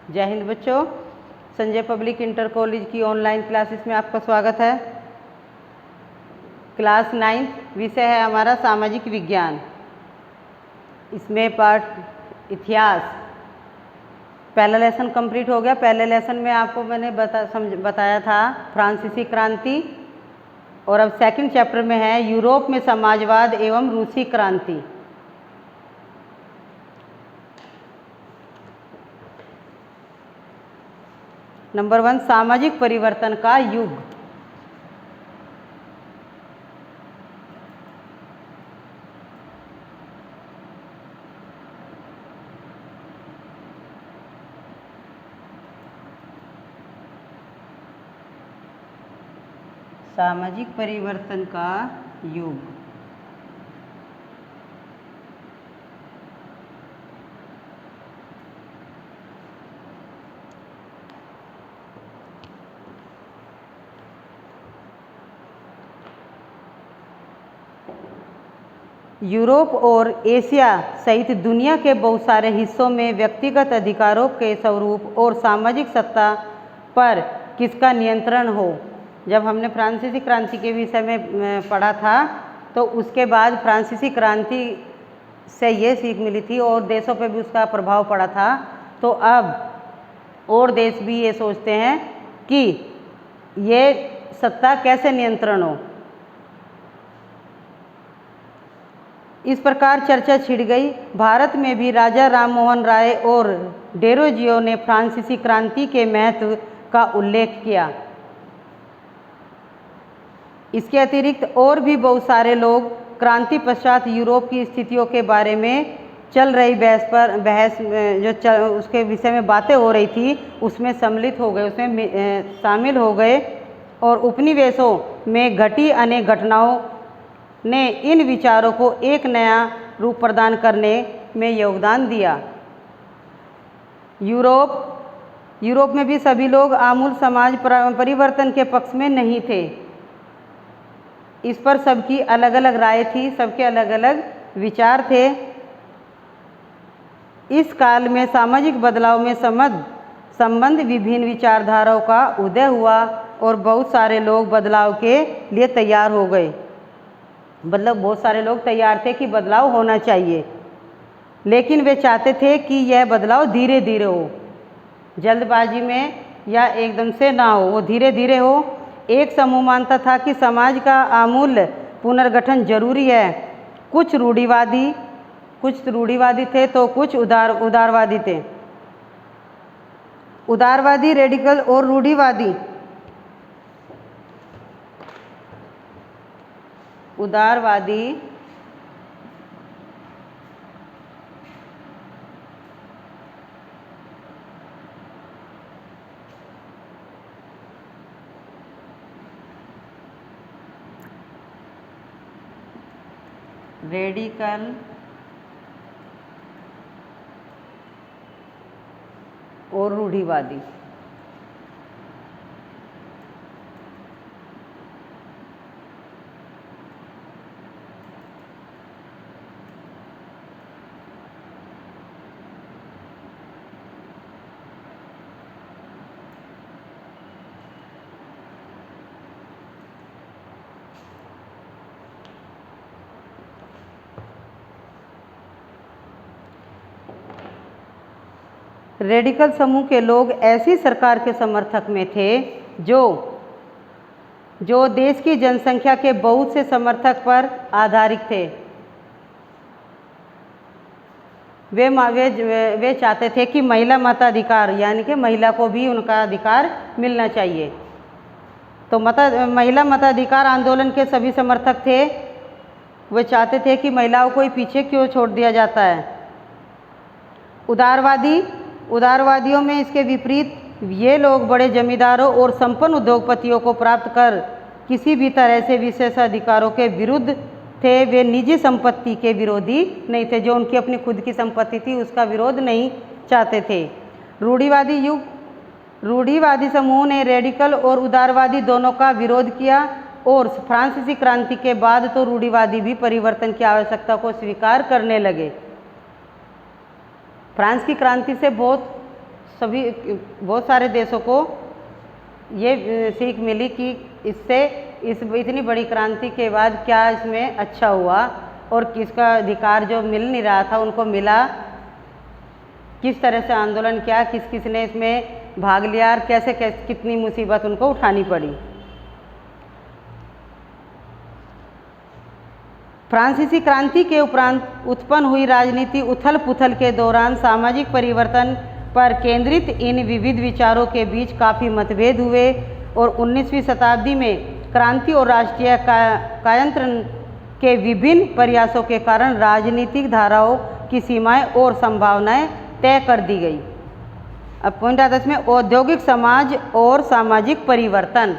जय हिंद बच्चों। Sanjay public inter college की ऑनलाइन क्लासेस में आपका स्वागत है। क्लास 9th विषय है हमारा सामाजिक विज्ञान। इसमें पार्ट इतिहास पहला लेसन कंप्लीट हो गया। पहले लेसन में आपको मैंने बताया था फ्रांसीसी क्रांति, और अब सेकंड चैप्टर में है यूरोप में समाजवाद एवं रूसी क्रांति। नंबर 1, सामाजिक परिवर्तन का युग। सामाजिक परिवर्तन का युग। यूरोप और एशिया सहित दुनिया के बहुत सारे हिस्सों में व्यक्तिगत अधिकारों के स्वरूप और सामाजिक सत्ता पर किसका नियंत्रण हो। जब हमने फ्रांसीसी क्रांति के विषय में पढ़ा था तो उसके बाद फ्रांसीसी क्रांति से ये सीख मिली थी और देशों पर भी उसका प्रभाव पड़ा था। तो अब और देश भी ये सोचते हैं कि ये सत्ता कैसे नियंत्रण हो। इस प्रकार चर्चा छिड़ गई। भारत में भी राजा राममोहन राय और डेरोजियो ने फ्रांसीसी क्रांति के महत्व का उल्लेख किया। इसके अतिरिक्त और भी बहुत सारे लोग क्रांति पश्चात यूरोप की स्थितियों के बारे में चल रही बहस जो उसके विषय में बातें हो रही थी उसमें सम्मिलित हो गए, उसमें शामिल हो गए, और उपनिवेशों में घटी अनेक घटनाओं ने इन विचारों को एक नया रूप प्रदान करने में योगदान दिया। यूरोप में भी सभी लोग आमूल समाज परिवर्तन के पक्ष में नहीं थे। इस पर सबकी अलग अलग राय थी, सबके अलग अलग विचार थे। इस काल में सामाजिक बदलाव में संबंध विभिन्न विचारधाराओं का उदय हुआ और बहुत सारे लोग बदलाव के लिए तैयार हो गए। मतलब बहुत सारे लोग तैयार थे कि बदलाव होना चाहिए, लेकिन वे चाहते थे कि यह बदलाव धीरे धीरे हो, जल्दबाजी में या एकदम से ना हो, वो धीरे धीरे हो। एक समूह मानता था कि समाज का आमूल पुनर्गठन जरूरी है। कुछ रूढ़िवादी थे तो कुछ उदारवादी थे। उदारवादी, रेडिकल और रूढ़िवादी। उदारवादी रेडिकल और रूढ़िवादी। रेडिकल समूह के लोग ऐसी सरकार के समर्थक में थे जो देश की जनसंख्या के बहुत से समर्थक पर आधारित थे। वे चाहते थे कि महिला मताधिकार, यानी कि महिला को भी उनका अधिकार मिलना चाहिए। तो महिला मताधिकार आंदोलन के सभी समर्थक थे। वे चाहते थे कि महिलाओं को पीछे क्यों छोड़ दिया जाता है। उदारवादियों में इसके विपरीत ये लोग बड़े जमींदारों और संपन्न उद्योगपतियों को प्राप्त कर किसी भी तरह से विशेष अधिकारों के विरुद्ध थे। वे निजी संपत्ति के विरोधी नहीं थे। जो उनकी अपनी खुद की संपत्ति थी उसका विरोध नहीं चाहते थे। रूढ़िवादी समूह ने रेडिकल और उदारवादी दोनों का विरोध किया, और फ्रांसीसी क्रांति के बाद तो रूढ़िवादी भी परिवर्तन की आवश्यकता को स्वीकार करने लगे। फ्रांस की क्रांति से बहुत सभी बहुत सारे देशों को ये सीख मिली कि इससे इतनी बड़ी क्रांति के बाद क्या इसमें अच्छा हुआ और किसका अधिकार जो मिल नहीं रहा था उनको मिला, किस तरह से आंदोलन किया, किस किस ने इसमें भाग लिया और कैसे कैसे कितनी मुसीबत उनको उठानी पड़ी। फ्रांसीसी क्रांति के उपरांत उत्पन्न हुई राजनीति उथल पुथल के दौरान सामाजिक परिवर्तन पर केंद्रित इन विविध विचारों के बीच काफ़ी मतभेद हुए और 19वीं शताब्दी में क्रांति और राष्ट्रीय कायंत्रण के विभिन्न प्रयासों के कारण राजनीतिक धाराओं की सीमाएं और संभावनाएं तय कर दी गई। अब पॉइंट आता है इसमें औद्योगिक समाज और सामाजिक परिवर्तन।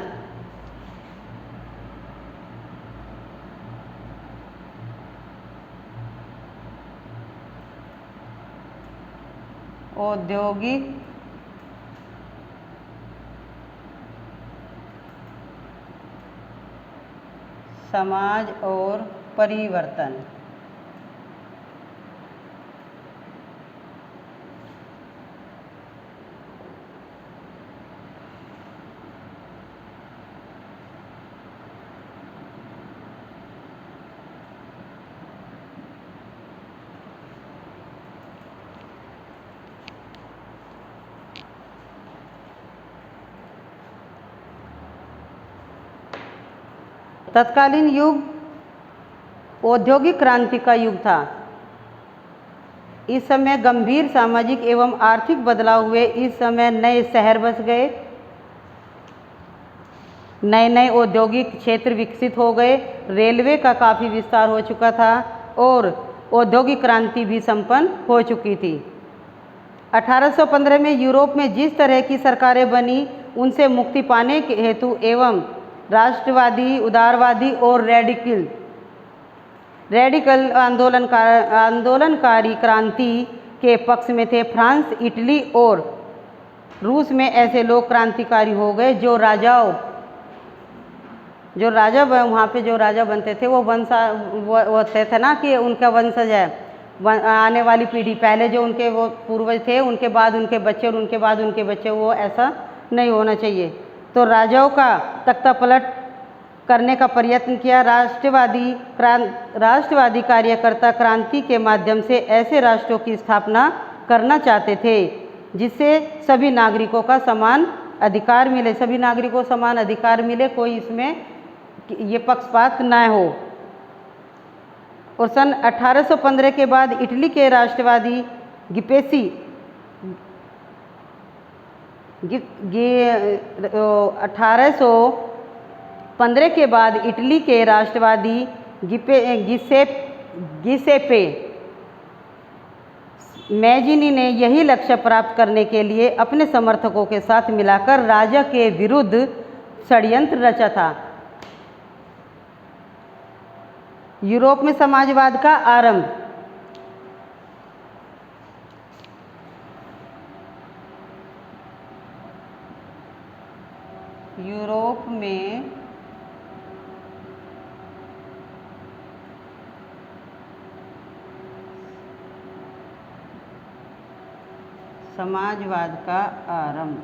औद्योगिक समाज और परिवर्तन। तत्कालीन युग औद्योगिक क्रांति का युग था। इस समय गंभीर सामाजिक एवं आर्थिक बदलाव हुए। इस समय नए शहर बस गए, नए नए औद्योगिक क्षेत्र विकसित हो गए, रेलवे का काफ़ी विस्तार हो चुका था और औद्योगिक क्रांति भी संपन्न हो चुकी थी। 1815 में यूरोप में जिस तरह की सरकारें बनी उनसे मुक्ति पाने के हेतु एवं राष्ट्रवादी, उदारवादी और रेडिकल आंदोलनकारी क्रांति के पक्ष में थे। फ्रांस, इटली और रूस में ऐसे लोग क्रांतिकारी हो गए जो राजा वहाँ पे जो राजा बनते थे वो होते थे ना कि उनका वंशज है, आने वाली पीढ़ी, पहले जो उनके वो पूर्वज थे उनके बाद उनके बच्चे और उनके बाद उनके बच्चे, वो ऐसा नहीं होना चाहिए। तो राजाओं का तख्ता पलट करने का प्रयत्न किया। राष्ट्रवादी कार्यकर्ता क्रांति के माध्यम से ऐसे राष्ट्रों की स्थापना करना चाहते थे जिससे सभी नागरिकों का समान अधिकार मिले, सभी नागरिकों को समान अधिकार मिले, कोई इसमें ये पक्षपात न हो। और सन 1815 के बाद इटली के राष्ट्रवादी गिपेसी 1815 के बाद इटली के राष्ट्रवादी गिसेप्पे मैजिनी ने यही लक्ष्य प्राप्त करने के लिए अपने समर्थकों के साथ मिलाकर राजा के विरुद्ध षड्यंत्र रचा था। यूरोप में समाजवाद का आरंभ। यूरोप में समाजवाद का आरंभ।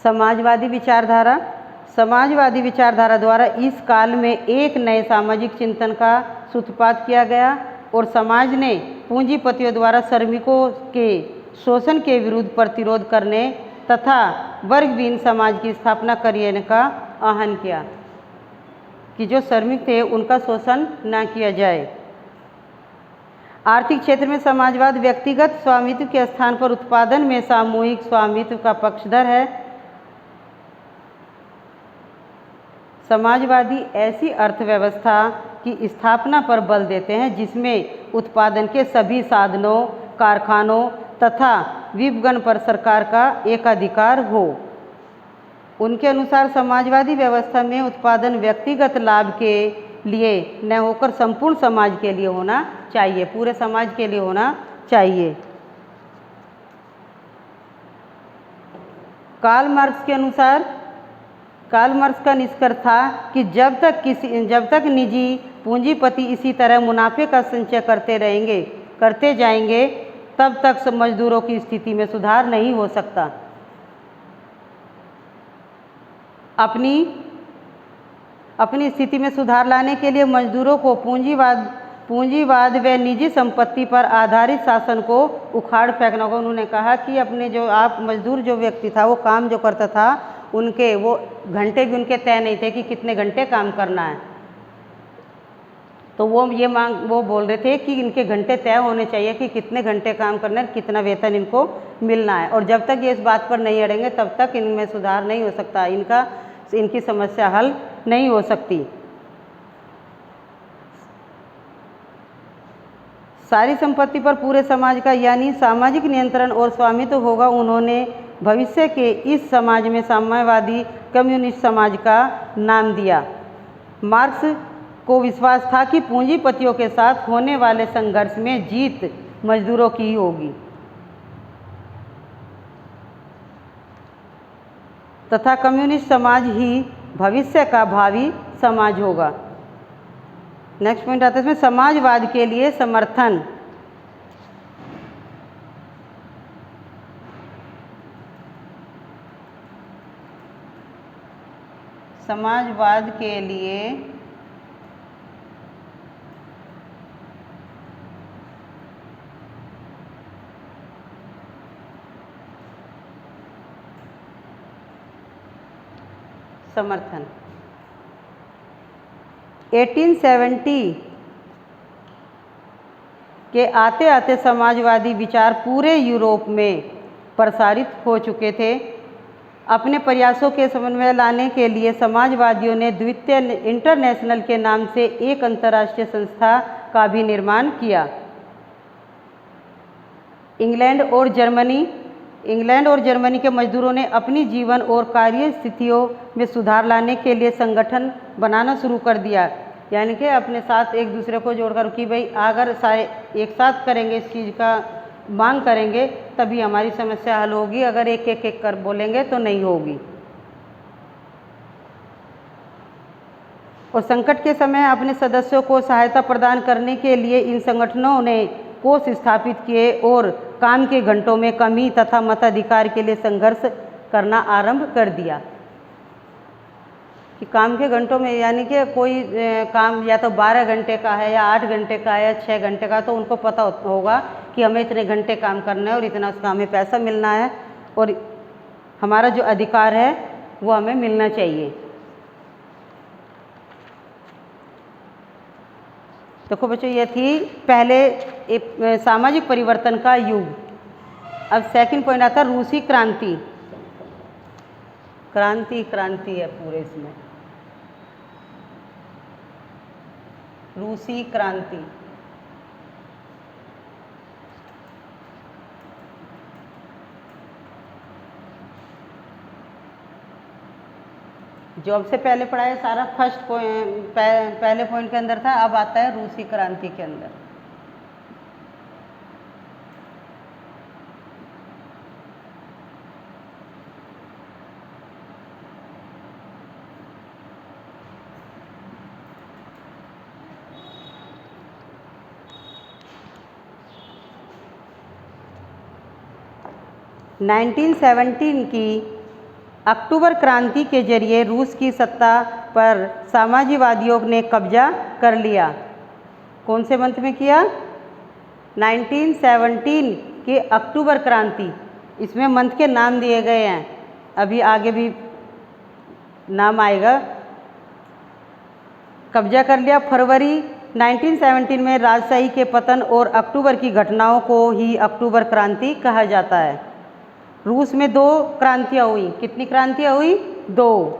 समाजवादी विचारधारा द्वारा इस काल में एक नए सामाजिक चिंतन का सूत्रपात किया गया और समाज ने पूंजीपतियों द्वारा श्रमिकों के शोषण के विरुद्ध प्रतिरोध करने तथा वर्गविहीन समाज की स्थापना करने का आह्वान किया कि जो श्रमिक थे उनका शोषण न किया जाए। आर्थिक क्षेत्र में समाजवाद व्यक्तिगत स्वामित्व के स्थान पर उत्पादन में सामूहिक स्वामित्व का पक्षधर है। समाजवादी ऐसी अर्थव्यवस्था की स्थापना पर बल देते हैं जिसमें उत्पादन के सभी साधनों, कारखानों तथा विपणन पर सरकार का एकाधिकार हो। उनके अनुसार समाजवादी व्यवस्था में उत्पादन व्यक्तिगत लाभ के लिए न होकर संपूर्ण समाज के लिए होना चाहिए, पूरे समाज के लिए होना चाहिए। कार्ल मार्क्स के अनुसार, कार्ल मार्क्स का निष्कर्ष था कि जब तक निजी पूंजीपति इसी तरह मुनाफे का संचय करते जाएंगे तब तक मजदूरों की स्थिति में सुधार नहीं हो सकता। अपनी स्थिति में सुधार लाने के लिए मजदूरों को पूंजीवाद व निजी संपत्ति पर आधारित शासन को उखाड़ फेंकना होगा। उन्होंने कहा कि अपने मजदूर जो व्यक्ति था, वो काम जो करता था, उनके वो घंटे भी उनके तय नहीं थे कि कितने घंटे काम करना है। तो वो बोल रहे थे कि इनके घंटे तय होने चाहिए कि कितने घंटे काम करना है, कितना वेतन इनको मिलना है। और जब तक ये इस बात पर नहीं अड़ेंगे तब तक इनमें सुधार नहीं हो सकता, इनकी समस्या हल नहीं हो सकती। सारी संपत्ति पर पूरे समाज का यानी सामाजिक नियंत्रण और स्वामित्व होगा। उन्होंने भविष्य के इस समाज में साम्यवादी कम्युनिस्ट समाज का नाम दिया। मार्क्स को विश्वास था कि पूंजीपतियों के साथ होने वाले संघर्ष में जीत मजदूरों की ही होगी तथा कम्युनिस्ट समाज ही भविष्य का भावी समाज होगा। नेक्स्ट पॉइंट आता है इसमें समाजवाद के लिए समर्थन। समाजवाद के लिए समर्थन। 1870 के आते आते समाजवादी विचार पूरे यूरोप में प्रसारित हो चुके थे। अपने प्रयासों के समन्वय लाने के लिए समाजवादियों ने द्वितीय इंटरनेशनल के नाम से एक अंतर्राष्ट्रीय संस्था का भी निर्माण किया। इंग्लैंड और जर्मनी के मजदूरों ने अपनी जीवन और कार्य स्थितियों में सुधार लाने के लिए संगठन बनाना शुरू कर दिया। यानी कि अपने साथ एक दूसरे को जोड़कर कि भाई अगर सारे एक साथ करेंगे, इस चीज़ का मांग करेंगे तभी हमारी समस्या हल होगी, अगर एक एक कर बोलेंगे तो नहीं होगी। और संकट के समय अपने सदस्यों को सहायता प्रदान करने के लिए इन संगठनों ने कोष स्थापित किए और काम के घंटों में कमी तथा मताधिकार के लिए संघर्ष करना आरंभ कर दिया। कि काम के घंटों में यानी कि कोई काम या तो 12 घंटे का है या 8 घंटे का है या 6 घंटे का, तो उनको पता होगा कि हमें इतने घंटे काम करना है और इतना उसका हमें पैसा मिलना है और हमारा जो अधिकार है वो हमें मिलना चाहिए। देखो बच्चों, ये थी पहले एक सामाजिक परिवर्तन का युग। अब सेकंड पॉइंट आता है रूसी क्रांति। क्रांति है पूरे इसमें, रूसी क्रांति। जो अब से पहले पढ़ाया सारा फर्स्ट पहले पॉइंट के अंदर था, अब आता है रूसी क्रांति के अंदर। नाइनटीन 17 की अक्टूबर क्रांति के जरिए रूस की सत्ता पर साम्यवादियों ने कब्जा कर लिया। कौन से मंथ में किया? 1917 की अक्टूबर क्रांति। इसमें मंथ के नाम दिए गए हैं, अभी आगे भी नाम आएगा। कब्जा कर लिया। फरवरी 1917 में राजशाही के पतन और अक्टूबर की घटनाओं को ही अक्टूबर क्रांति कहा जाता है। रूस में 2 क्रांतियाँ हुई। कितनी क्रांतियाँ हुई? 2।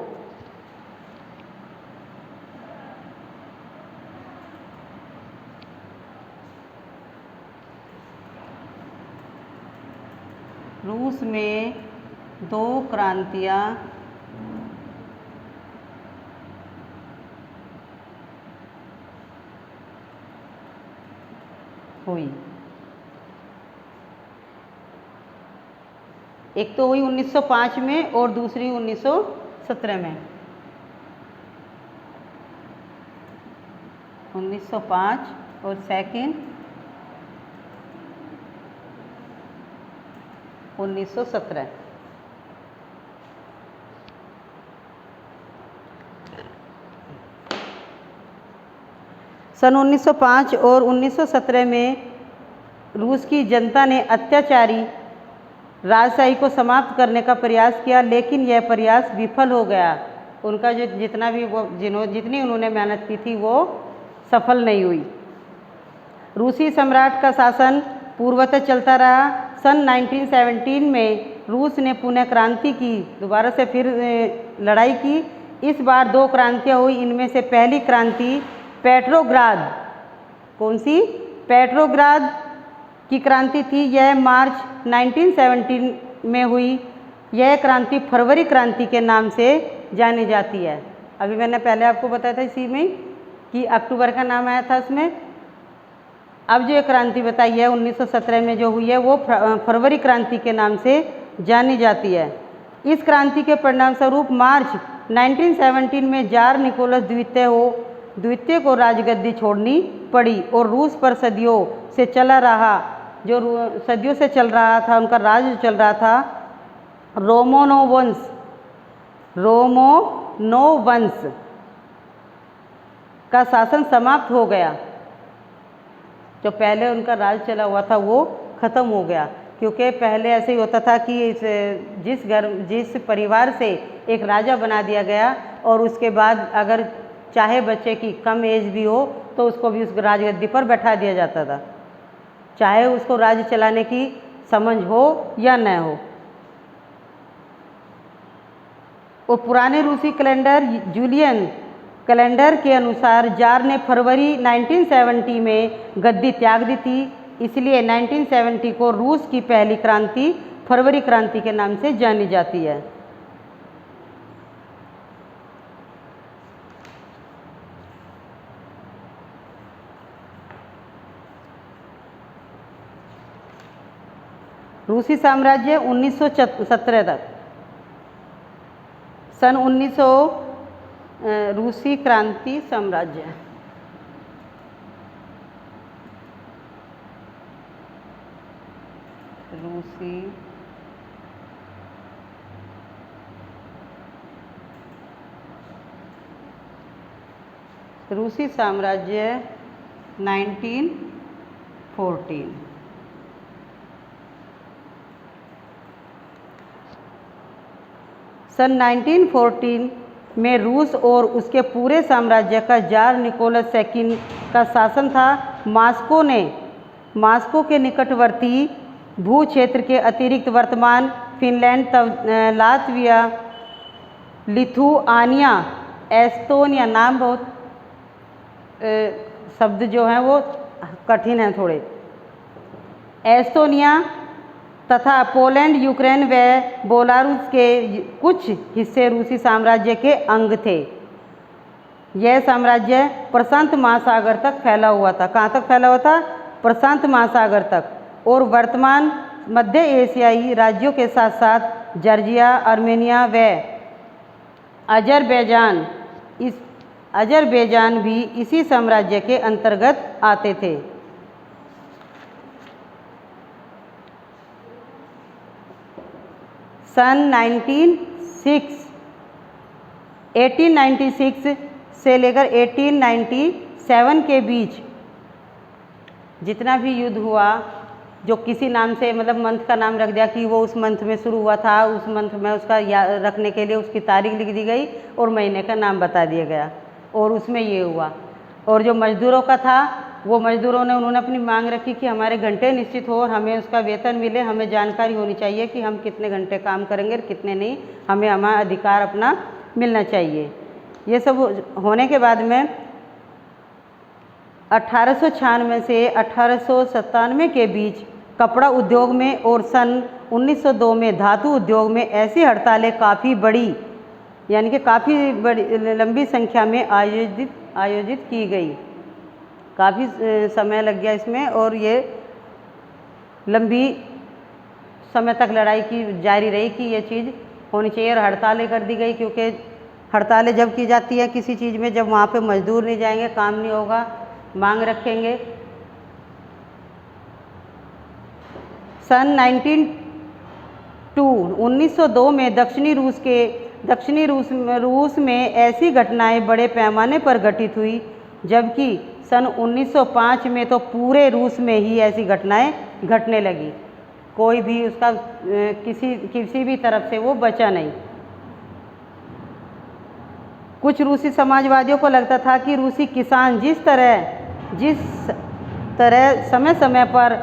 रूस में 2 क्रांतियाँ हुई। एक तो हुई 1905 में और दूसरी 1917 में। 1905 और सेकंड 1917। सन 1905 और 1917 में रूस की जनता ने अत्याचारी राजशाही को समाप्त करने का प्रयास किया, लेकिन यह प्रयास विफल हो गया। उनका जो जितना भी वो जितनी उन्होंने मेहनत की थी वो सफल नहीं हुई। रूसी सम्राट का शासन पूर्वतः चलता रहा। सन 1917 में रूस ने पुनः क्रांति की, दोबारा से फिर लड़ाई की। इस बार 2 क्रांतियाँ हुई। इनमें से पहली क्रांति पेट्रोग्राद, कौन सी? पेट्रोग्राद की क्रांति थी। यह मार्च 1917 में हुई। यह क्रांति फरवरी क्रांति के नाम से जानी जाती है। अभी मैंने पहले आपको बताया था इसी में कि अक्टूबर का नाम आया था उसमें। अब जो ये क्रांति बताई है 1917 में जो हुई है वो फरवरी क्रांति के नाम से जानी जाती है। इस क्रांति के परिणाम स्वरूप मार्च 1917 में जार निकोलस द्वितीय को राजगद्दी छोड़नी पड़ी और रूस पर सदियों से चल रहा था, उनका राज चल रहा था, रोमनो वंश का शासन समाप्त हो गया। जो पहले उनका राज चला हुआ था वो ख़त्म हो गया, क्योंकि पहले ऐसे ही होता था कि जिस परिवार से एक राजा बना दिया गया और उसके बाद अगर चाहे बच्चे की कम एज भी हो तो उसको भी उस राजगद्दी पर बैठा दिया जाता था, चाहे उसको राज्य चलाने की समझ हो या न हो। और पुराने रूसी कैलेंडर जूलियन कैलेंडर के अनुसार जार ने फरवरी 1970 में गद्दी त्याग दी थी, इसलिए 1970 को रूस की पहली क्रांति फरवरी क्रांति के नाम से जानी जाती है। रूसी साम्राज्य 1917 तक। सन 1900 रूसी क्रांति साम्राज्य। रूसी साम्राज्य 1914। सन 1914 में रूस और उसके पूरे साम्राज्य का जार निकोलस सेकंड का शासन था। मास्को के निकटवर्ती भू क्षेत्र के अतिरिक्त वर्तमान फिनलैंड, लातविया, लिथुआनिया, एस्टोनिया, नाम बहुत शब्द जो हैं वो कठिन हैं थोड़े, एस्टोनिया तथा पोलैंड, यूक्रेन व बेलारूस के कुछ हिस्से रूसी साम्राज्य के अंग थे। यह साम्राज्य प्रशांत महासागर तक फैला हुआ था। कहाँ तक फैला हुआ था? प्रशांत महासागर तक। और वर्तमान मध्य एशियाई राज्यों के साथ साथ जॉर्जिया, आर्मेनिया व अजरबैजान भी इसी साम्राज्य के अंतर्गत आते थे। सन 1896 से लेकर 1897 के बीच जितना भी युद्ध हुआ, जो किसी नाम से मतलब मंथ का नाम रख दिया कि वो उस मंथ में शुरू हुआ था, उस मंथ में उसका रखने के लिए उसकी तारीख लिख दी गई और महीने का नाम बता दिया गया और उसमें ये हुआ। और जो मजदूरों का था वो मजदूरों ने उन्होंने अपनी मांग रखी कि हमारे घंटे निश्चित हो और हमें उसका वेतन मिले, हमें जानकारी होनी चाहिए कि हम कितने घंटे काम करेंगे और कितने नहीं, हमें हमारा अधिकार अपना मिलना चाहिए। ये सब होने के बाद में 1896 से 1897 के बीच कपड़ा उद्योग में और सन 1902 में धातु उद्योग में ऐसी हड़तालें काफ़ी बड़ी, यानी कि काफ़ी बड़ी लंबी संख्या में आयोजित की गई। काफ़ी समय लग गया इसमें, और ये लंबी समय तक लड़ाई की जारी रही कि ये चीज़ होनी चाहिए, और हड़तालें कर दी गई, क्योंकि हड़तालें जब की जाती है किसी चीज़ में, जब वहाँ पे मजदूर नहीं जाएंगे, काम नहीं होगा, मांग रखेंगे। सन 1902 में दक्षिणी रूस में ऐसी घटनाएं बड़े पैमाने पर घटित हुई, जबकि सन 1905 में तो पूरे रूस में ही ऐसी घटनाएं घटने लगी। कोई भी उसका किसी भी तरफ से वो बचा नहीं। कुछ रूसी समाजवादियों को लगता था कि रूसी किसान जिस तरह समय समय पर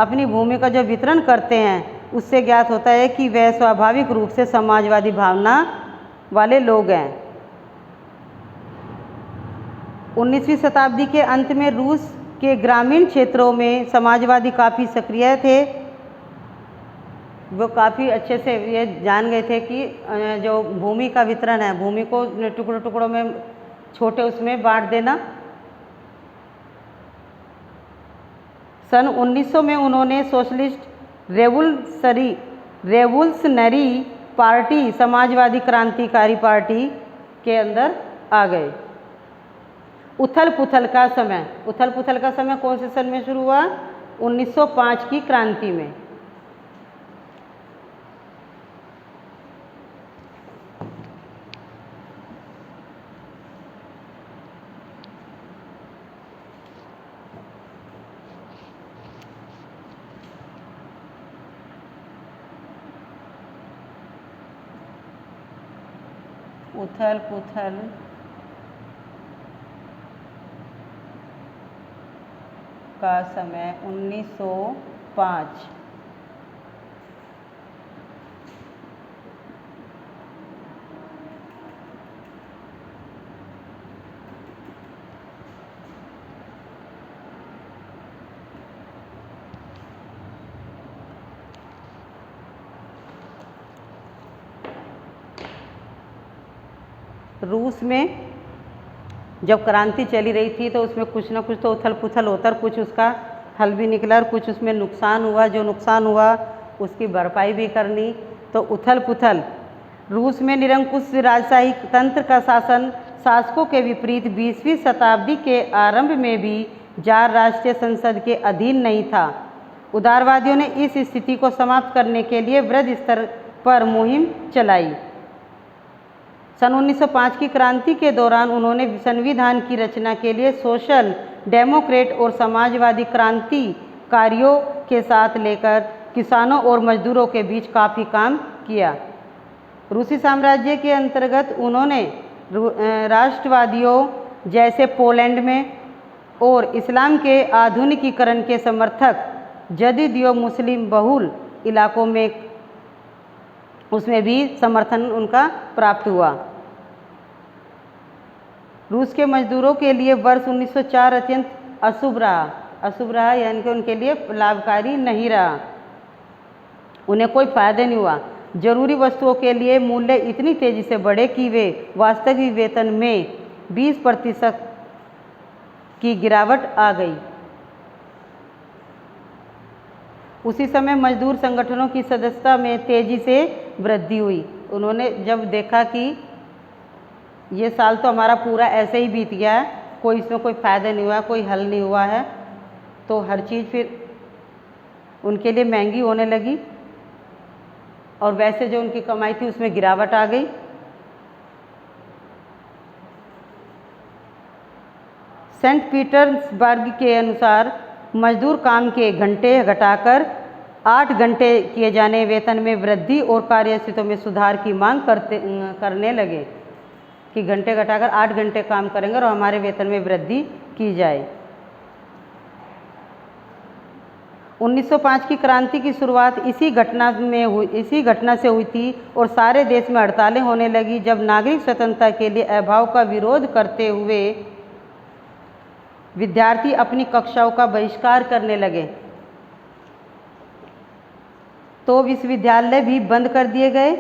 अपनी भूमि का जो वितरण करते हैं, उससे ज्ञात होता है कि वह स्वाभाविक रूप से समाजवादी भावना वाले लोग हैं। 19वीं शताब्दी के अंत में रूस के ग्रामीण क्षेत्रों में समाजवादी काफ़ी सक्रिय थे। वो काफ़ी अच्छे से ये जान गए थे कि जो भूमि का वितरण है, भूमि को टुकड़ों टुकड़ों में छोटे उसमें बांट देना। सन 1900 में उन्होंने सोशलिस्ट रेवोल्यूशनरी पार्टी, समाजवादी क्रांतिकारी पार्टी के अंदर आ गए। उथल पुथल का समय कौन से सन में शुरू हुआ? 1905 की क्रांति में। उथल पुथल का समय 1905। रूस में जब क्रांति चली रही थी तो उसमें कुछ ना कुछ तो उथल पुथल होता, और कुछ उसका हल भी निकला, और कुछ उसमें नुकसान हुआ। जो नुकसान हुआ उसकी भरपाई भी करनी। तो उथल पुथल रूस में निरंकुश राजशाही तंत्र का शासकों के विपरीत 20वीं शताब्दी के आरंभ में भी जार राष्ट्रीय संसद के अधीन नहीं था। उदारवादियों ने इस स्थिति को समाप्त करने के लिए वृहद स्तर पर मुहिम चलाई। सन 1905 की क्रांति के दौरान उन्होंने संविधान की रचना के लिए सोशल डेमोक्रेट और समाजवादी क्रांतिकारियों के साथ लेकर किसानों और मजदूरों के बीच काफ़ी काम किया। रूसी साम्राज्य के अंतर्गत उन्होंने राष्ट्रवादियों जैसे पोलैंड में और इस्लाम के आधुनिकीकरण के समर्थक जदीदियों मुस्लिम बहुल इलाकों में उसमें भी समर्थन उनका प्राप्त हुआ। रूस के मजदूरों के लिए वर्ष 1904 अत्यंत अशुभ रहा, यानी कि उनके लिए लाभकारी नहीं रहा, उन्हें कोई फायदा नहीं हुआ। जरूरी वस्तुओं के लिए मूल्य इतनी तेजी से बढ़े कि वे वास्तविक वेतन में 20% की गिरावट आ गई। उसी समय मजदूर संगठनों की सदस्यता में तेजी से वृद्धि हुई। उन्होंने जब देखा कि ये साल तो हमारा पूरा ऐसे ही बीत गया है, कोई इसमें कोई फ़ायदा नहीं हुआ, कोई हल नहीं हुआ है, तो हर चीज़ फिर उनके लिए महंगी होने लगी, और वैसे जो उनकी कमाई थी उसमें गिरावट आ गई। सेंट पीटर्सबर्ग के अनुसार मजदूर काम के घंटे घटाकर 8 घंटे किए जाने, वेतन में वृद्धि और कार्यस्थितियों में सुधार की मांग करने लगे कि घंटे घटाकर 8 घंटे काम करेंगे और हमारे वेतन में वृद्धि की जाए। 1905 की क्रांति की शुरुआत इसी घटना से हुई थी, और सारे देश में हड़तालें होने लगी जब नागरिक स्वतंत्रता के लिए अभाव का विरोध करते हुए विद्यार्थी अपनी कक्षाओं का बहिष्कार करने लगे, तो विश्वविद्यालय भी बंद कर दिए गए।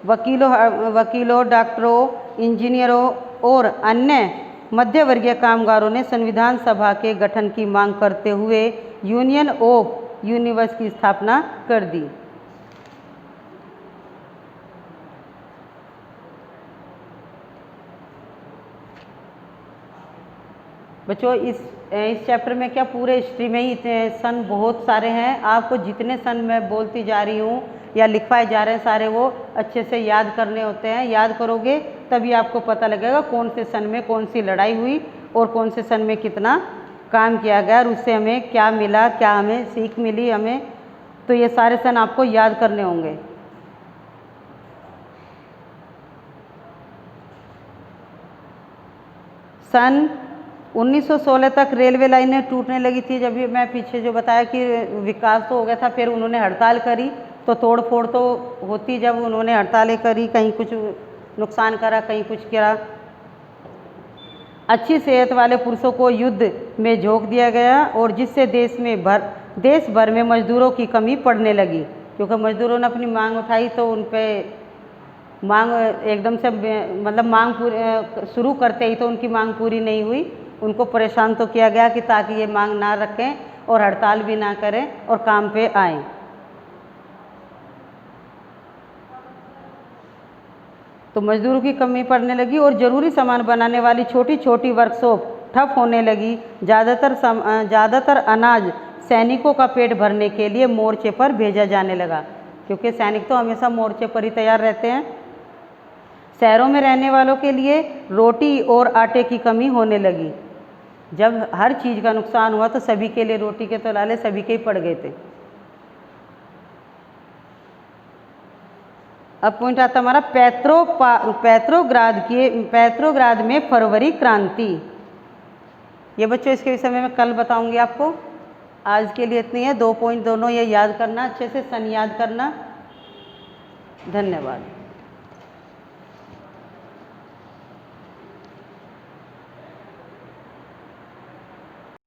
वकीलों, डॉक्टरों, इंजीनियरों और अन्य मध्यवर्गीय कामगारों ने संविधान सभा के गठन की मांग करते हुए यूनियन ऑफ यूनिवर्स की स्थापना कर दी। बच्चों इस चैप्टर में क्या पूरे हिस्ट्री में ही सन बहुत सारे हैं। आपको जितने सन मैं बोलती जा रही हूँ या लिखवाए जा रहे हैं सारे वो अच्छे से याद करने होते हैं। याद करोगे तभी आपको पता लगेगा कौन से सन में कौन सी लड़ाई हुई और कौन से सन में कितना काम किया गया और उससे हमें क्या मिला, क्या हमें सीख मिली हमें। तो ये सारे सन आपको याद करने होंगे। सन 1916 तक रेलवे लाइनें टूटने लगी थी। जब भी मैं पीछे जो बताया कि विकास तो हो गया था, फिर उन्होंने हड़ताल करी तो तोड़ फोड़ तो होती। जब उन्होंने हड़तालें करी, कहीं कुछ नुकसान करा, कहीं कुछ करा। अच्छी सेहत वाले पुरुषों को युद्ध में झोंक दिया गया और जिससे देश भर में मजदूरों की कमी पड़ने लगी, क्योंकि मजदूरों ने अपनी मांग उठाई तो उन पे मांग एकदम से मतलब मांग पूरी शुरू करते ही तो उनकी मांग पूरी नहीं हुई। उनको परेशान तो किया गया कि ताकि ये मांग ना रखें और हड़ताल भी ना करें और काम पे आएं। तो मजदूरों की कमी पड़ने लगी और ज़रूरी सामान बनाने वाली छोटी छोटी वर्कशॉप ठप होने लगी। ज़्यादातर अनाज सैनिकों का पेट भरने के लिए मोर्चे पर भेजा जाने लगा, क्योंकि सैनिक तो हमेशा मोर्चे पर ही तैयार रहते हैं। शहरों में रहने वालों के लिए रोटी और आटे की कमी होने लगी। जब हर चीज़ का नुकसान हुआ तो सभी के लिए रोटी के तो लाले सभी के ही पड़ गए थे। अब पॉइंट आता हमारा पेट्रोग्राद में फरवरी क्रांति। ये बच्चों इसके विषय में मैं कल बताऊंगी आपको। आज के लिए इतनी है। 2 पॉइंट दोनों ये याद करना, अच्छे से सन याद करना। धन्यवाद।